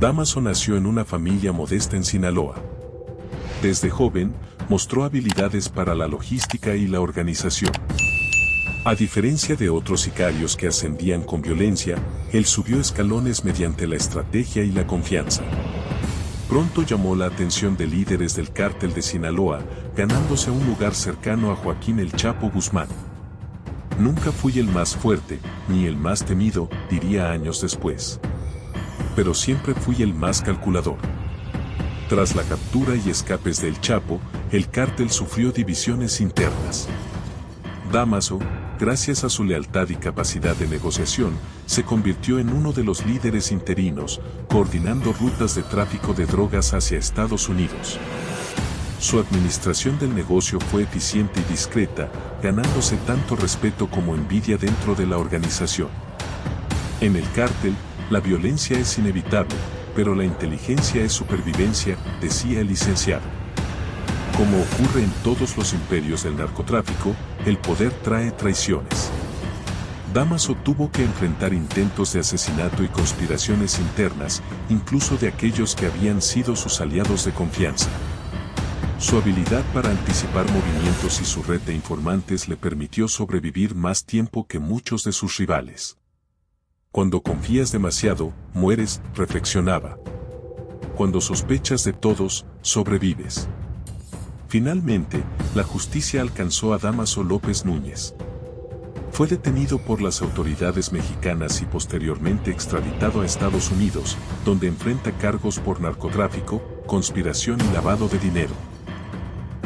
Dámaso nació en una familia modesta en Sinaloa. Desde joven, mostró habilidades para la logística y la organización. A diferencia de otros sicarios que ascendían con violencia, él subió escalones mediante la estrategia y la confianza. Pronto llamó la atención de líderes del cártel de Sinaloa, ganándose un lugar cercano a Joaquín El Chapo Guzmán. Nunca fui el más fuerte, ni el más temido, diría años después. Pero siempre fui el más calculador. Tras la captura y escapes de El Chapo, el cártel sufrió divisiones internas. Dámaso, gracias a su lealtad y capacidad de negociación, se convirtió en uno de los líderes interinos, coordinando rutas de tráfico de drogas hacia Estados Unidos. Su administración del negocio fue eficiente y discreta, ganándose tanto respeto como envidia dentro de la organización. En el cártel, la violencia es inevitable, pero la inteligencia es supervivencia, decía el licenciado. Como ocurre en todos los imperios del narcotráfico, el poder trae traiciones. Dámaso tuvo que enfrentar intentos de asesinato y conspiraciones internas, incluso de aquellos que habían sido sus aliados de confianza. Su habilidad para anticipar movimientos y su red de informantes le permitió sobrevivir más tiempo que muchos de sus rivales. Cuando confías demasiado, mueres, reflexionaba. Cuando sospechas de todos, sobrevives. Finalmente, la justicia alcanzó a Dámaso López Núñez. Fue detenido por las autoridades mexicanas y posteriormente extraditado a Estados Unidos, donde enfrenta cargos por narcotráfico, conspiración y lavado de dinero.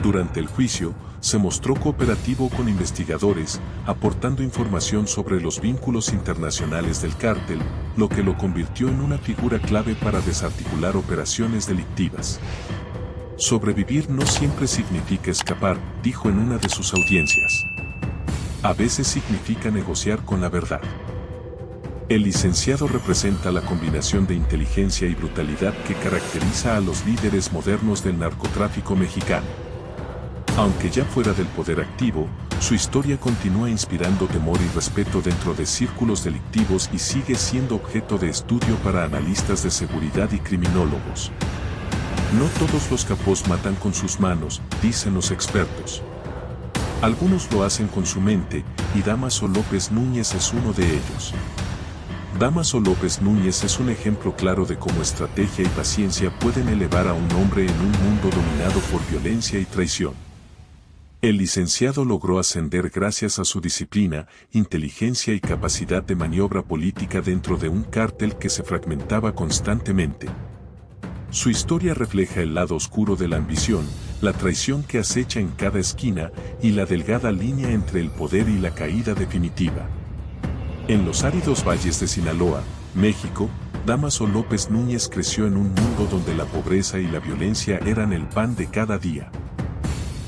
Durante el juicio, se mostró cooperativo con investigadores, aportando información sobre los vínculos internacionales del cártel, lo que lo convirtió en una figura clave para desarticular operaciones delictivas. Sobrevivir no siempre significa escapar, dijo en una de sus audiencias. A veces significa negociar con la verdad. El licenciado representa la combinación de inteligencia y brutalidad que caracteriza a los líderes modernos del narcotráfico mexicano. Aunque ya fuera del poder activo, su historia continúa inspirando temor y respeto dentro de círculos delictivos y sigue siendo objeto de estudio para analistas de seguridad y criminólogos. No todos los capos matan con sus manos, dicen los expertos. Algunos lo hacen con su mente, y Dámaso López Núñez es uno de ellos. Dámaso López Núñez es un ejemplo claro de cómo estrategia y paciencia pueden elevar a un hombre en un mundo dominado por violencia y traición. El licenciado logró ascender gracias a su disciplina, inteligencia y capacidad de maniobra política dentro de un cártel que se fragmentaba constantemente. Su historia refleja el lado oscuro de la ambición, la traición que acecha en cada esquina y la delgada línea entre el poder y la caída definitiva. En los áridos valles de Sinaloa, México, Dámaso López Núñez creció en un mundo donde la pobreza y la violencia eran el pan de cada día.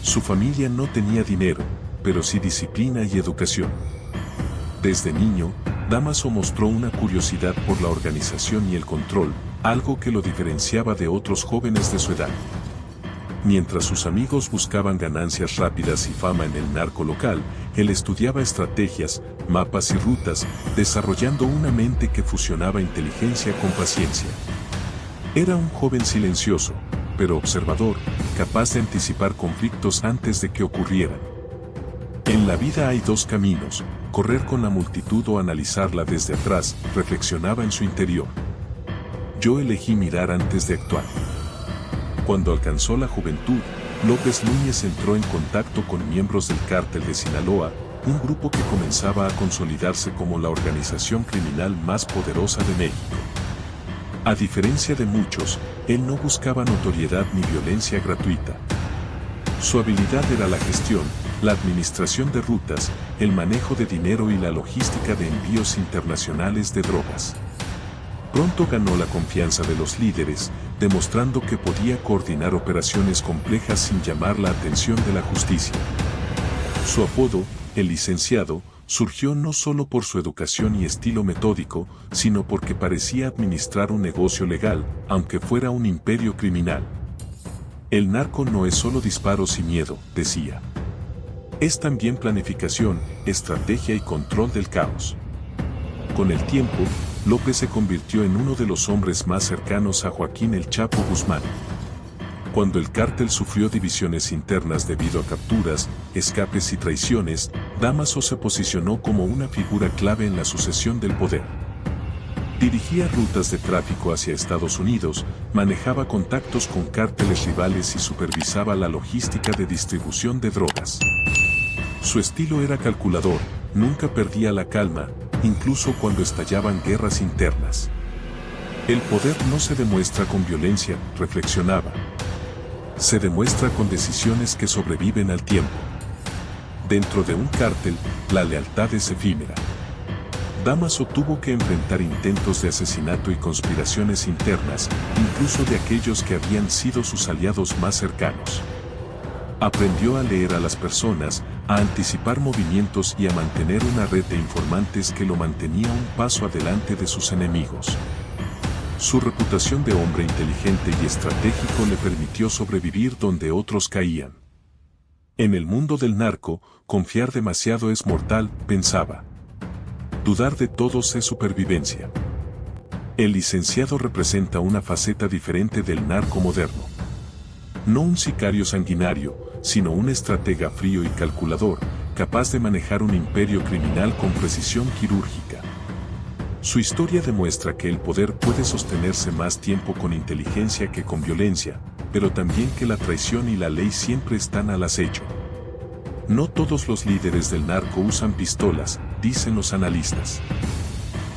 Su familia no tenía dinero, pero sí disciplina y educación. Desde niño, Dámaso mostró una curiosidad por la organización y el control, algo que lo diferenciaba de otros jóvenes de su edad. Mientras sus amigos buscaban ganancias rápidas y fama en el narco local, él estudiaba estrategias, mapas y rutas, desarrollando una mente que fusionaba inteligencia con paciencia. Era un joven silencioso, pero observador, capaz de anticipar conflictos antes de que ocurrieran. En la vida hay dos caminos, correr con la multitud o analizarla desde atrás, reflexionaba en su interior. Yo elegí mirar antes de actuar. Cuando alcanzó la juventud, López Núñez entró en contacto con miembros del cártel de Sinaloa, un grupo que comenzaba a consolidarse como la organización criminal más poderosa de México. A diferencia de muchos, él no buscaba notoriedad ni violencia gratuita. Su habilidad era la gestión, la administración de rutas, el manejo de dinero y la logística de envíos internacionales de drogas. Pronto ganó la confianza de los líderes, demostrando que podía coordinar operaciones complejas sin llamar la atención de la justicia. Su apodo, el licenciado, surgió no solo por su educación y estilo metódico, sino porque parecía administrar un negocio legal, aunque fuera un imperio criminal. El narco no es solo disparos y miedo, decía. Es también planificación, estrategia y control del caos. Con el tiempo, López se convirtió en uno de los hombres más cercanos a Joaquín El Chapo Guzmán. Cuando el cártel sufrió divisiones internas debido a capturas, escapes y traiciones, Dámaso se posicionó como una figura clave en la sucesión del poder. Dirigía rutas de tráfico hacia Estados Unidos, manejaba contactos con cárteles rivales y supervisaba la logística de distribución de drogas. Su estilo era calculador, nunca perdía la calma, incluso cuando estallaban guerras internas. El poder no se demuestra con violencia, reflexionaba. Se demuestra con decisiones que sobreviven al tiempo. Dentro de un cártel, la lealtad es efímera. Dámaso tuvo que enfrentar intentos de asesinato y conspiraciones internas, incluso de aquellos que habían sido sus aliados más cercanos. Aprendió a leer a las personas, a anticipar movimientos y a mantener una red de informantes que lo mantenía un paso adelante de sus enemigos. Su reputación de hombre inteligente y estratégico le permitió sobrevivir donde otros caían. En el mundo del narco, confiar demasiado es mortal, pensaba. Dudar de todos es supervivencia. El licenciado representa una faceta diferente del narco moderno. No un sicario sanguinario, sino un estratega frío y calculador, capaz de manejar un imperio criminal con precisión quirúrgica. Su historia demuestra que el poder puede sostenerse más tiempo con inteligencia que con violencia, pero también que la traición y la ley siempre están al acecho. No todos los líderes del narco usan pistolas, dicen los analistas.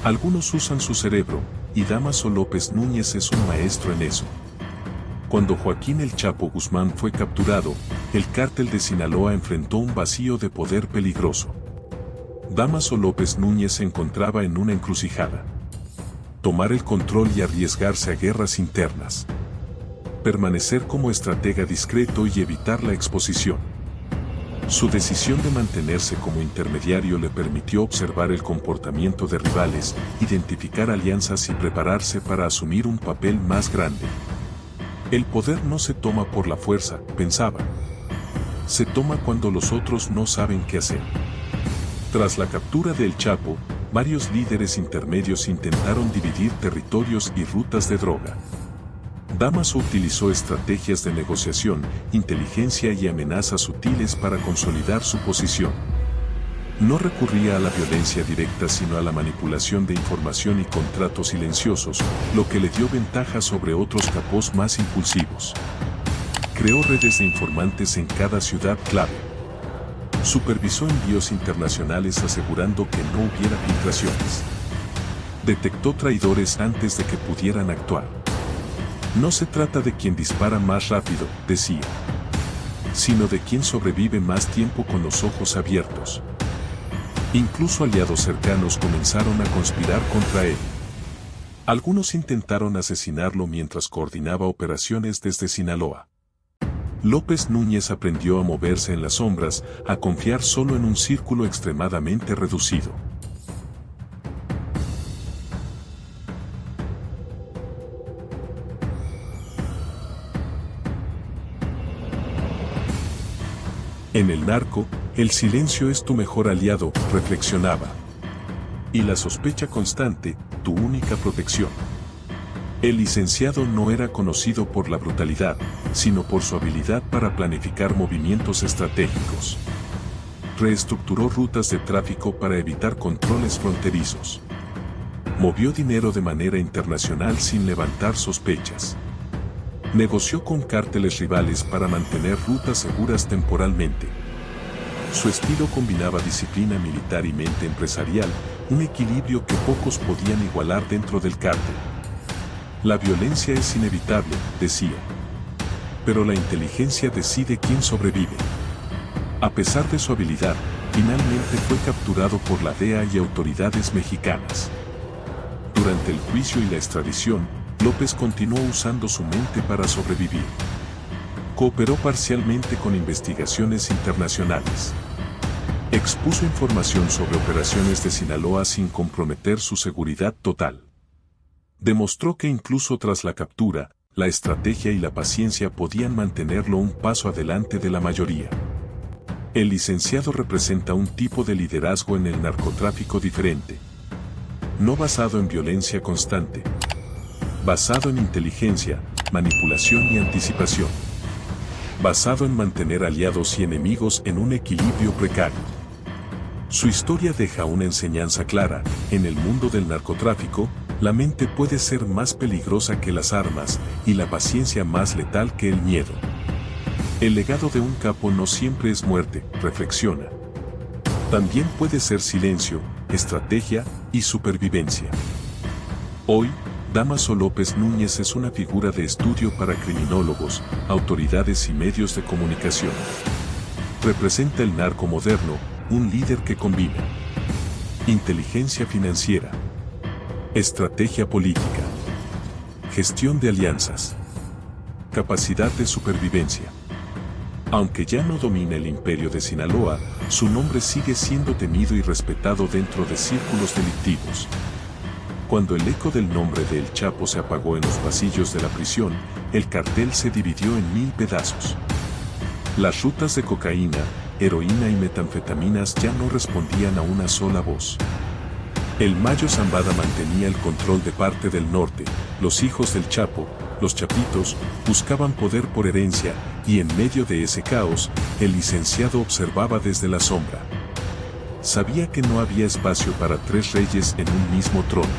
Algunos usan su cerebro, y Dámaso López Núñez es un maestro en eso. Cuando Joaquín El Chapo Guzmán fue capturado, el cártel de Sinaloa enfrentó un vacío de poder peligroso. Dámaso López Núñez se encontraba en una encrucijada. Tomar el control y arriesgarse a guerras internas. Permanecer como estratega discreto y evitar la exposición. Su decisión de mantenerse como intermediario le permitió observar el comportamiento de rivales, identificar alianzas y prepararse para asumir un papel más grande. El poder no se toma por la fuerza, pensaba. Se toma cuando los otros no saben qué hacer. Tras la captura de El Chapo, varios líderes intermedios intentaron dividir territorios y rutas de droga. Dámaso utilizó estrategias de negociación, inteligencia y amenazas sutiles para consolidar su posición. No recurría a la violencia directa sino a la manipulación de información y contratos silenciosos, lo que le dio ventaja sobre otros capos más impulsivos. Creó redes de informantes en cada ciudad clave. Supervisó envíos internacionales asegurando que no hubiera filtraciones. Detectó traidores antes de que pudieran actuar. No se trata de quien dispara más rápido, decía, sino de quien sobrevive más tiempo con los ojos abiertos. Incluso aliados cercanos comenzaron a conspirar contra él. Algunos intentaron asesinarlo mientras coordinaba operaciones desde Sinaloa. López Núñez aprendió a moverse en las sombras, a confiar solo en un círculo extremadamente reducido. En el narco, el silencio es tu mejor aliado, reflexionaba. Y la sospecha constante, tu única protección. El licenciado no era conocido por la brutalidad, sino por su habilidad para planificar movimientos estratégicos. Reestructuró rutas de tráfico para evitar controles fronterizos. Movió dinero de manera internacional sin levantar sospechas. Negoció con cárteles rivales para mantener rutas seguras temporalmente. Su estilo combinaba disciplina militar y mente empresarial, un equilibrio que pocos podían igualar dentro del cártel. La violencia es inevitable, decía. Pero la inteligencia decide quién sobrevive. A pesar de su habilidad, finalmente fue capturado por la DEA y autoridades mexicanas. Durante el juicio y la extradición, López continuó usando su mente para sobrevivir. Cooperó parcialmente con investigaciones internacionales. Expuso información sobre operaciones de Sinaloa sin comprometer su seguridad total. Demostró que incluso tras la captura, la estrategia y la paciencia podían mantenerlo un paso adelante de la mayoría. El licenciado representa un tipo de liderazgo en el narcotráfico diferente. no basado en violencia constante, basado en inteligencia, manipulación y anticipación, basado en mantener aliados y enemigos en un equilibrio precario. Su historia deja una enseñanza clara: en el mundo del narcotráfico, la mente puede ser más peligrosa que las armas y la paciencia más letal que el miedo. El legado de un capo no siempre es muerte, reflexiona. También puede ser silencio, estrategia y supervivencia. Hoy, Dámaso López Núñez es una figura de estudio para criminólogos, autoridades y medios de comunicación. Representa el narco moderno, un líder que combina inteligencia financiera, estrategia política, gestión de alianzas, capacidad de supervivencia. Aunque ya no domina el imperio de Sinaloa, su nombre sigue siendo temido y respetado dentro de círculos delictivos. Cuando el eco del nombre de El Chapo se apagó en los pasillos de la prisión, el cartel se dividió en 1000 pedazos. Las rutas de cocaína, heroína y metanfetaminas ya no respondían a una sola voz. El Mayo Zambada mantenía el control de parte del norte. Los hijos del Chapo, los chapitos, buscaban poder por herencia, y en medio de ese caos, el licenciado observaba desde la sombra. Sabía que no había espacio para 3 reyes en un mismo trono.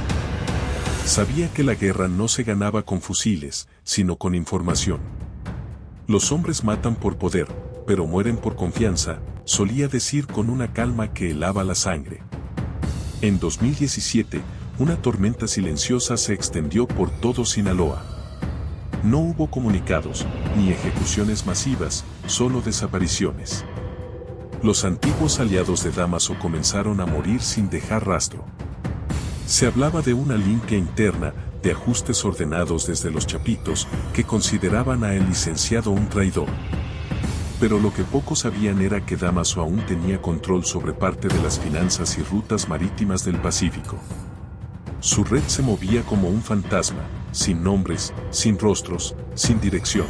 Sabía que la guerra no se ganaba con fusiles, sino con información. Los hombres matan por poder, pero mueren por confianza, solía decir con una calma que helaba la sangre. En 2017, una tormenta silenciosa se extendió por todo Sinaloa. No hubo comunicados, ni ejecuciones masivas, solo desapariciones. Los antiguos aliados de Dámaso comenzaron a morir sin dejar rastro. Se hablaba de una limpia interna, de ajustes ordenados desde los chapitos, que consideraban a el licenciado un traidor. Pero lo que pocos sabían era que Dámaso aún tenía control sobre parte de las finanzas y rutas marítimas del Pacífico. Su red se movía como un fantasma, sin nombres, sin rostros, sin dirección.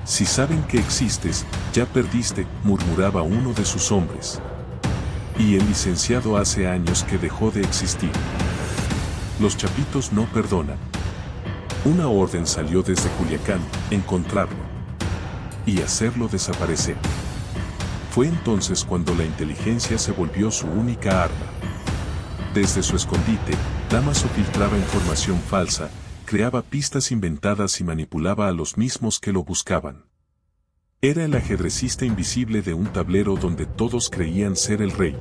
Si saben que existes, ya perdiste, murmuraba uno de sus hombres. Y el licenciado hace años que dejó de existir. Los chapitos no perdonan. Una orden salió desde Culiacán: encontrarlo y hacerlo desaparecer. Fue entonces cuando la inteligencia se volvió su única arma. Desde su escondite, Dámaso filtraba información falsa, creaba pistas inventadas y manipulaba a los mismos que lo buscaban. Era el ajedrecista invisible de un tablero donde todos creían ser el rey.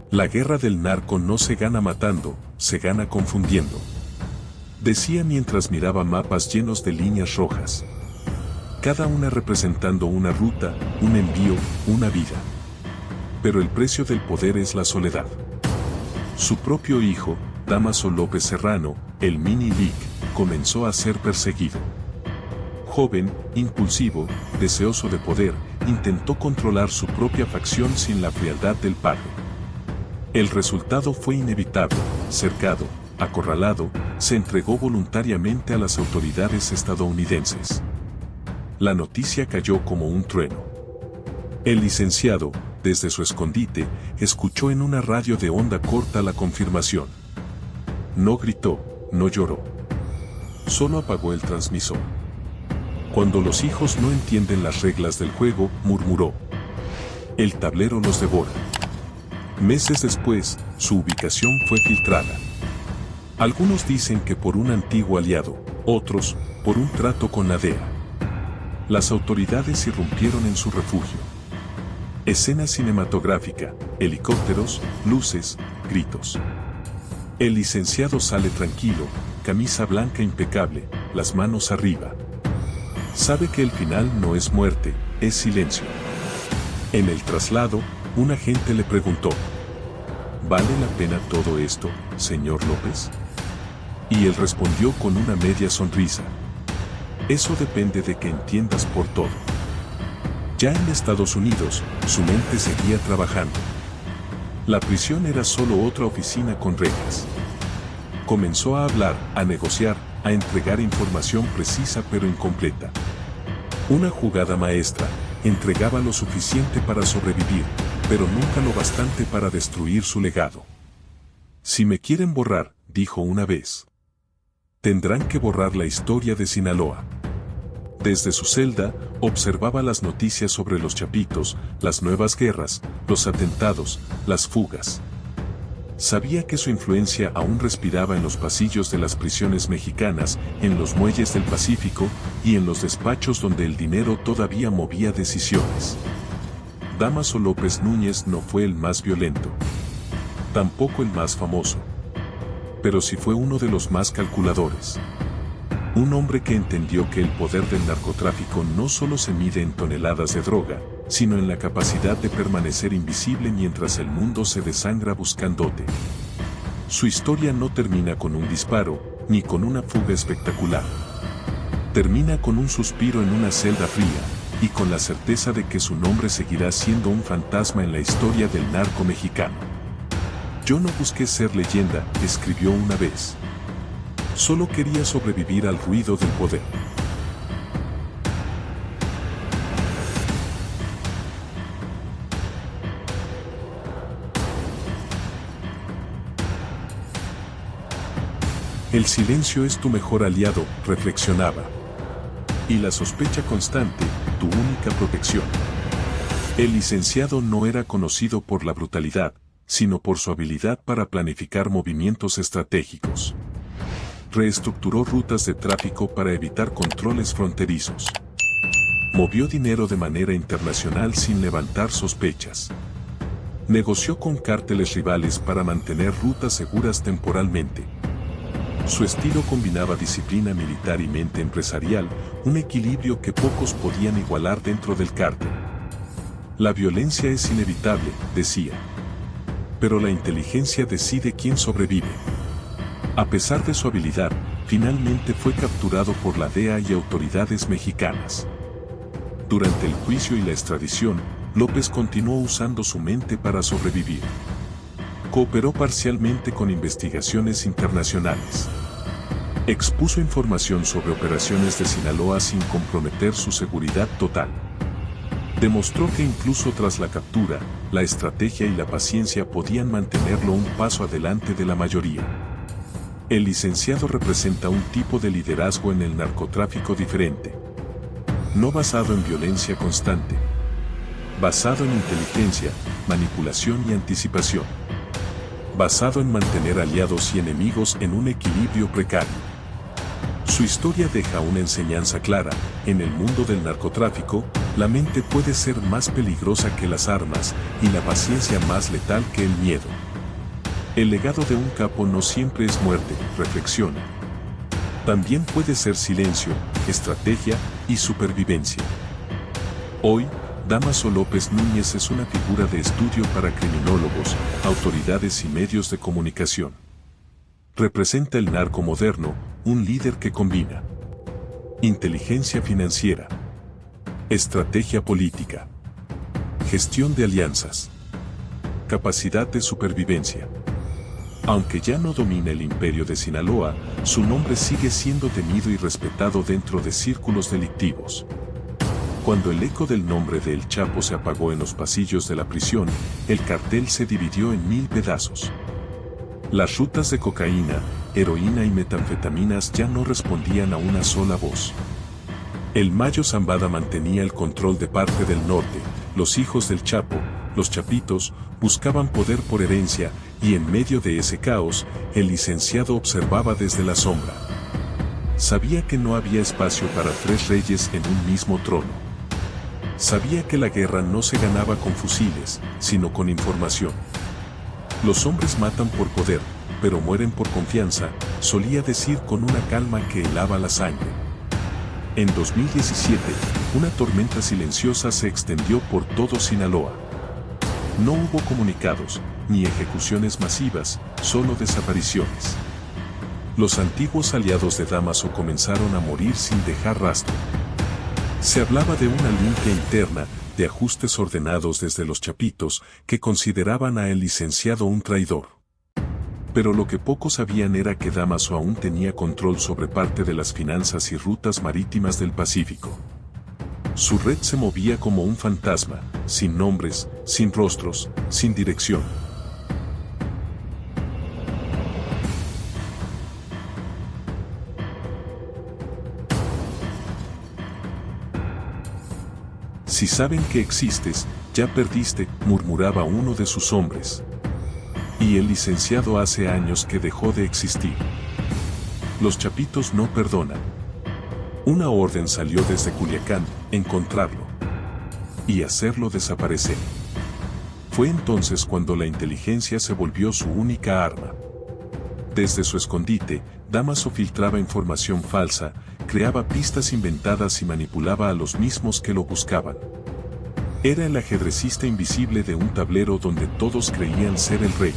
La guerra del narco no se gana matando, se gana confundiendo. Decía mientras miraba mapas llenos de líneas rojas. Cada una representando una ruta, un envío, una vida. Pero el precio del poder es la soledad. Su propio hijo, Dámaso López Serrano, el Mini Lic, comenzó a ser perseguido. Joven, impulsivo, deseoso de poder, intentó controlar su propia facción sin la frialdad del padre. El resultado fue inevitable: cercado, acorralado, se entregó voluntariamente a las autoridades estadounidenses. La noticia cayó como un trueno. El licenciado, desde su escondite, escuchó en una radio de onda corta la confirmación. No gritó, no lloró. Solo apagó el transmisor. Cuando los hijos no entienden las reglas del juego, murmuró: el tablero los devora. Meses después, su ubicación fue filtrada. Algunos dicen que por un antiguo aliado, otros, por un trato con la DEA. Las autoridades irrumpieron en su refugio. Escena cinematográfica, helicópteros, luces, gritos. El licenciado sale tranquilo, camisa blanca impecable, las manos arriba. Sabe que el final no es muerte, es silencio. En el traslado, un agente le preguntó: ¿vale la pena todo esto, señor López? Y él respondió con una media sonrisa: eso depende de que entiendas por todo. Ya en Estados Unidos, su mente seguía trabajando. La prisión era solo otra oficina con rejas. Comenzó a hablar, a negociar, a entregar información precisa pero incompleta. Una jugada maestra, entregaba lo suficiente para sobrevivir, pero nunca lo bastante para destruir su legado. Si me quieren borrar, dijo una vez, tendrán que borrar la historia de Sinaloa. Desde su celda, observaba las noticias sobre los chapitos, las nuevas guerras, los atentados, las fugas. Sabía que su influencia aún respiraba en los pasillos de las prisiones mexicanas, en los muelles del Pacífico y en los despachos donde el dinero todavía movía decisiones. Dámaso López Núñez no fue el más violento, tampoco el más famoso, pero sí fue uno de los más calculadores. Un hombre que entendió que el poder del narcotráfico no solo se mide en toneladas de droga, sino en la capacidad de permanecer invisible mientras el mundo se desangra buscándote. Su historia no termina con un disparo, ni con una fuga espectacular. Termina con un suspiro en una celda fría, y con la certeza de que su nombre seguirá siendo un fantasma en la historia del narco mexicano. Yo no busqué ser leyenda, escribió una vez. Solo quería sobrevivir al ruido del poder. El silencio es tu mejor aliado, reflexionaba. Y la sospecha constante, tu única protección. El licenciado no era conocido por la brutalidad, sino por su habilidad para planificar movimientos estratégicos. Reestructuró rutas de tráfico para evitar controles fronterizos. Movió dinero de manera internacional sin levantar sospechas. Negoció con cárteles rivales para mantener rutas seguras temporalmente. Su estilo combinaba disciplina militar y mente empresarial, un equilibrio que pocos podían igualar dentro del cártel. La violencia es inevitable, decía. Pero la inteligencia decide quién sobrevive. A pesar de su habilidad, finalmente fue capturado por la DEA y autoridades mexicanas. Durante el juicio y la extradición, López continuó usando su mente para sobrevivir. Cooperó parcialmente con investigaciones internacionales. Expuso información sobre operaciones de Sinaloa sin comprometer su seguridad total. Demostró que incluso tras la captura, la estrategia y la paciencia podían mantenerlo un paso adelante de la mayoría. El licenciado representa un tipo de liderazgo en el narcotráfico diferente. No basado en violencia constante. Basado en inteligencia, manipulación y anticipación. Basado en mantener aliados y enemigos en un equilibrio precario. Su historia deja una enseñanza clara: en el mundo del narcotráfico, la mente puede ser más peligrosa que las armas y la paciencia más letal que el miedo. El legado de un capo no siempre es muerte, reflexiona. También puede ser silencio, estrategia y supervivencia. Hoy, Dámaso López Núñez es una figura de estudio para criminólogos, autoridades y medios de comunicación. Representa el narco moderno, un líder que combina inteligencia financiera, estrategia política, gestión de alianzas, capacidad de supervivencia. Aunque ya no domina el imperio de Sinaloa, su nombre sigue siendo temido y respetado dentro de círculos delictivos. Cuando el eco del nombre de El Chapo se apagó en los pasillos de la prisión, el cartel se dividió en 1000 pedazos. Las rutas de cocaína, heroína y metanfetaminas ya no respondían a una sola voz. El Mayo Zambada mantenía el control de parte del norte. Los hijos del Chapo, los chapitos, buscaban poder por herencia, y en medio de ese caos, el licenciado observaba desde la sombra. Sabía que no había espacio para 3 reyes en un mismo trono. Sabía que la guerra no se ganaba con fusiles, sino con información. Los hombres matan por poder, pero mueren por confianza, solía decir con una calma que helaba la sangre. En 2017, una tormenta silenciosa se extendió por todo Sinaloa. No hubo comunicados, ni ejecuciones masivas, solo desapariciones. Los antiguos aliados de Dámaso comenzaron a morir sin dejar rastro. Se hablaba de una limpia interna, de ajustes ordenados desde los chapitos, que consideraban a el licenciado un traidor. Pero lo que pocos sabían era que Dámaso aún tenía control sobre parte de las finanzas y rutas marítimas del Pacífico. Su red se movía como un fantasma, sin nombres, sin rostros, sin dirección. Si saben que existes, ya perdiste, murmuraba uno de sus hombres. Y el licenciado hace años que dejó de existir. Los chapitos no perdonan. Una orden salió desde Culiacán, encontrarlo y hacerlo desaparecer. Fue entonces cuando la inteligencia se volvió su única arma. Desde su escondite, Dámaso filtraba información falsa, creaba pistas inventadas y manipulaba a los mismos que lo buscaban. Era el ajedrecista invisible de un tablero donde todos creían ser el rey.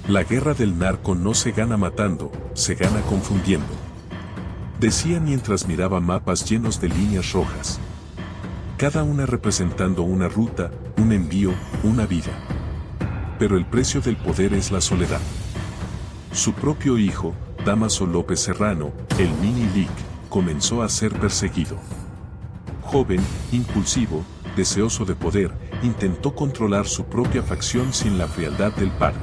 La guerra del narco no se gana matando, se gana confundiendo. Decía mientras miraba mapas llenos de líneas rojas. Cada una representando una ruta, un envío, una vida. Pero el precio del poder es la soledad. Su propio hijo, Dámaso López Serrano, el Mini Lic, comenzó a ser perseguido. Joven, impulsivo, deseoso de poder, intentó controlar su propia facción sin la frialdad del padre.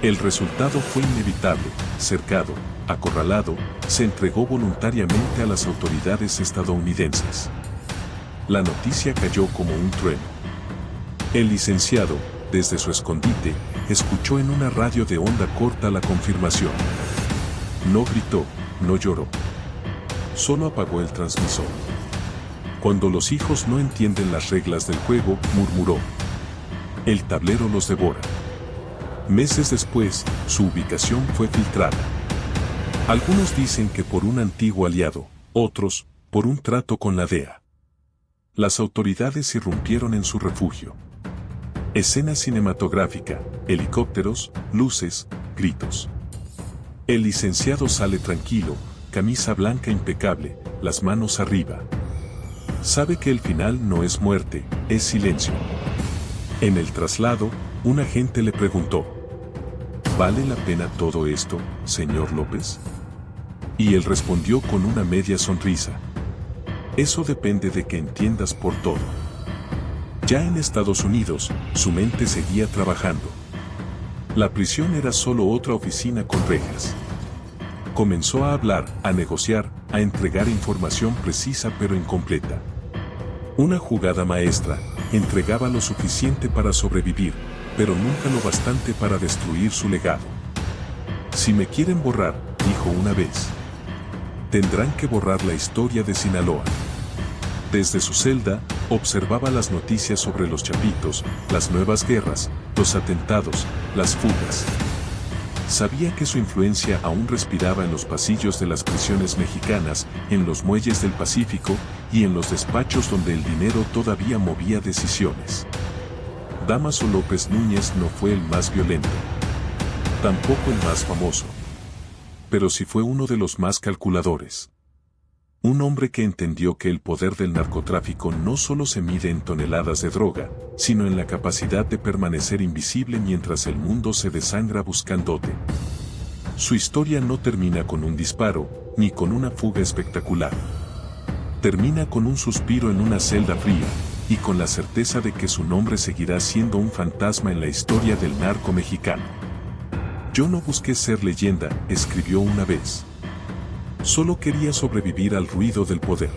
El resultado fue inevitable: cercado, acorralado, se entregó voluntariamente a las autoridades estadounidenses. La noticia cayó como un trueno. El licenciado, desde su escondite, escuchó en una radio de onda corta la confirmación. No gritó, no lloró. Solo apagó el transmisor. Cuando los hijos no entienden las reglas del juego, murmuró. El tablero los devora. Meses después, su ubicación fue filtrada. Algunos dicen que por un antiguo aliado, otros, por un trato con la DEA. Las autoridades irrumpieron en su refugio. Escena cinematográfica, helicópteros, luces, gritos. El licenciado sale tranquilo, camisa blanca impecable, las manos arriba. Sabe que el final no es muerte, es silencio. En el traslado, un agente le preguntó: ¿vale la pena todo esto, señor López? Y él respondió con una media sonrisa: eso depende de que entiendas por todo. Ya en Estados Unidos, su mente seguía trabajando. La prisión era solo otra oficina con rejas. Comenzó a hablar, a negociar, a entregar información precisa pero incompleta. Una jugada maestra, entregaba lo suficiente para sobrevivir, pero nunca lo bastante para destruir su legado. Si me quieren borrar, dijo una vez, tendrán que borrar la historia de Sinaloa. Desde su celda, observaba las noticias sobre los chapitos, las nuevas guerras, los atentados, las fugas. Sabía que su influencia aún respiraba en los pasillos de las prisiones mexicanas, en los muelles del Pacífico y en los despachos donde el dinero todavía movía decisiones. Dámaso López Núñez no fue el más violento, tampoco el más famoso, pero sí fue uno de los más calculadores. Un hombre que entendió que el poder del narcotráfico no solo se mide en toneladas de droga, sino en la capacidad de permanecer invisible mientras el mundo se desangra buscándote. Su historia no termina con un disparo, ni con una fuga espectacular. Termina con un suspiro en una celda fría, y con la certeza de que su nombre seguirá siendo un fantasma en la historia del narco mexicano. Yo no busqué ser leyenda, escribió una vez. Solo quería sobrevivir al ruido del poder.